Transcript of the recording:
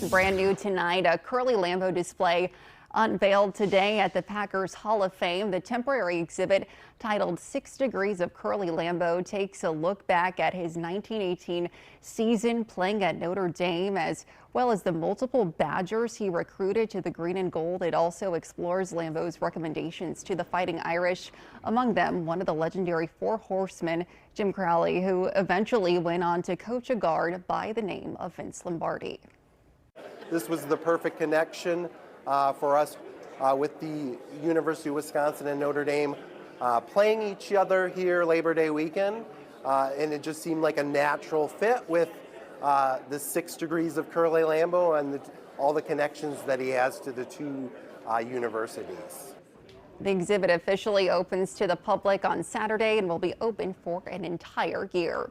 Brand new tonight, a Curly Lambeau display unveiled today at the Packers Hall of Fame. The temporary exhibit, titled 6 Degrees of Curly Lambeau, takes a look back at his 1918 season playing at Notre Dame, as well as the multiple Badgers he recruited to the green and gold. It also explores Lambeau's recommendations to the Fighting Irish, among them one of the legendary Four Horsemen, Jim Crowley, who eventually went on to coach a guard by the name of Vince Lombardi. This was the perfect connection for us with the University of Wisconsin and Notre Dame playing each other here Labor Day weekend, and it just seemed like a natural fit with the 6 Degrees of Curly Lambeau and all the connections that he has to the two universities. The exhibit officially opens to the public on Saturday and will be open for an entire year.